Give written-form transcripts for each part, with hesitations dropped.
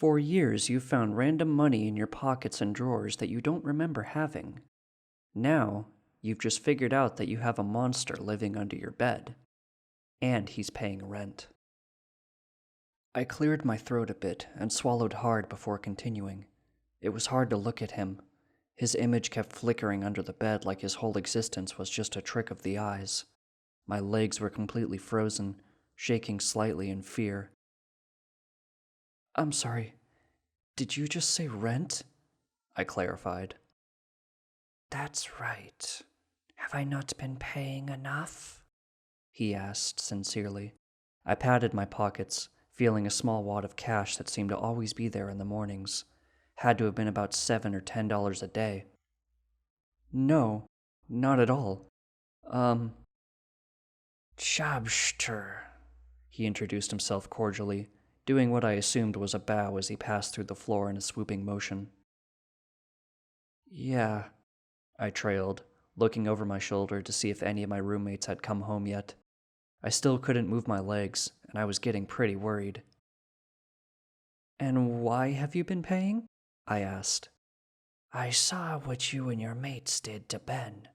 For years, you've found random money in your pockets and drawers that you don't remember having. Now, you've just figured out that you have a monster living under your bed. And he's paying rent. I cleared my throat a bit and swallowed hard before continuing. It was hard to look at him. His image kept flickering under the bed like his whole existence was just a trick of the eyes. My legs were completely frozen, shaking slightly in fear. I'm sorry, did you just say rent? I clarified. That's right. Have I not been paying enough? He asked sincerely. I patted my pockets, feeling a small wad of cash that seemed to always be there in the mornings. Had to have been about $7 or $10 a day. No, not at all. Jobster, he introduced himself cordially, doing what I assumed was a bow as he passed through the floor in a swooping motion. Yeah, I trailed, looking over my shoulder to see if any of my roommates had come home yet. I still couldn't move my legs, and I was getting pretty worried. And why have you been paying? I asked. I saw what you and your mates did to Ben.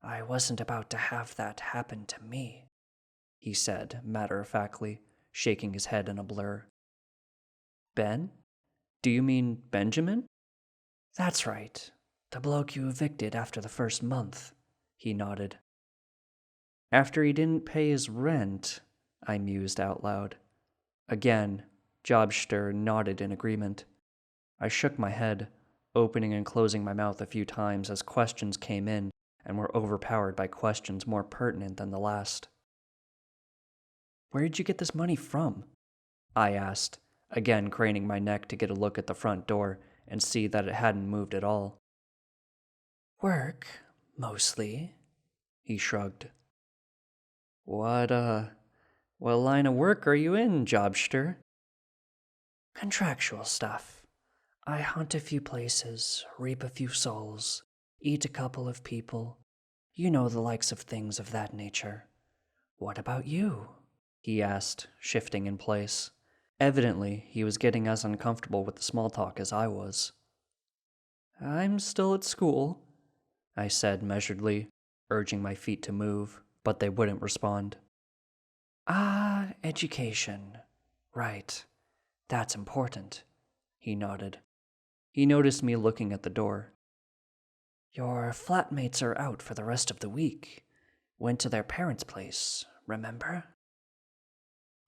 I wasn't about to have that happen to me, he said, matter-of-factly, shaking his head in a blur. Ben? Do you mean Benjamin? That's right. The bloke you evicted after the first month, he nodded. After he didn't pay his rent, I mused out loud. Again, Jobster nodded in agreement. I shook my head, opening and closing my mouth a few times as questions came in and were overpowered by questions more pertinent than the last. Where'd you get this money from? I asked, again craning my neck to get a look at the front door and see that it hadn't moved at all. Work, mostly, he shrugged. What line of work are you in, Jobster? Contractual stuff. I hunt a few places, reap a few souls, eat a couple of people. You know the likes of things of that nature. What about you? He asked, shifting in place. Evidently, he was getting as uncomfortable with the small talk as I was. I'm still at school, I said measuredly, urging my feet to move, but they wouldn't respond. Ah, education. Right. That's important, he nodded. He noticed me looking at the door. Your flatmates are out for the rest of the week. Went to their parents' place, remember?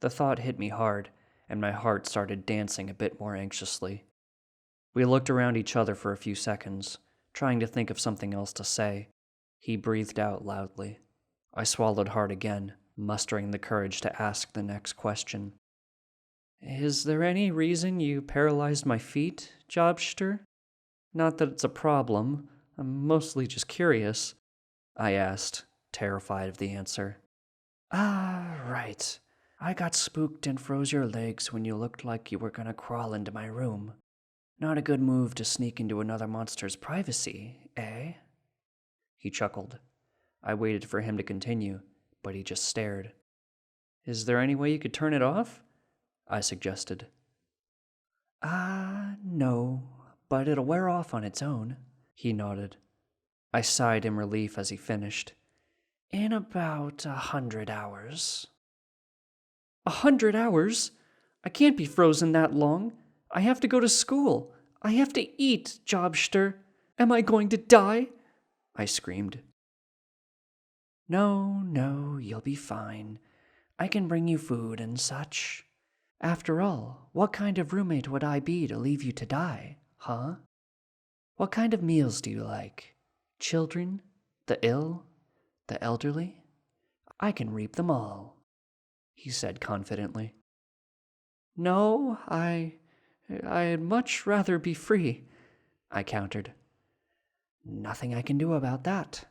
The thought hit me hard, and my heart started dancing a bit more anxiously. We looked around each other for a few seconds, trying to think of something else to say. He breathed out loudly. I swallowed hard again, mustering the courage to ask the next question. Is there any reason you paralyzed my feet, Jobster? Not that it's a problem. I'm mostly just curious, I asked, terrified of the answer. Ah, right. I got spooked and froze your legs when you looked like you were gonna crawl into my room. Not a good move to sneak into another monster's privacy, eh? He chuckled. I waited for him to continue, but he just stared. Is there any way you could turn it off? I suggested. No, but it'll wear off on its own, he nodded. I sighed in relief as he finished. In about 100 hours. 100 hours? I can't be frozen that long. I have to go to school. I have to eat, Jobster. Am I going to die? I screamed. No, you'll be fine. I can bring you food and such. After all, what kind of roommate would I be to leave you to die, huh? What kind of meals do you like? Children? The ill? The elderly? I can reap them all, he said confidently. No, I'd much rather be free, I countered. Nothing I can do about that.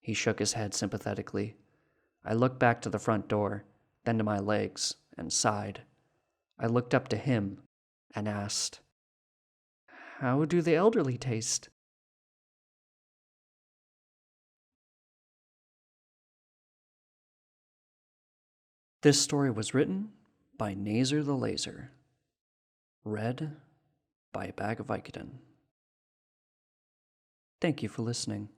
He shook his head sympathetically. I looked back to the front door, then to my legs, and sighed. I looked up to him and asked, How do the elderly taste? This story was written by Nazer the Laser. Read buy a bag of Vicodin. Thank you for listening.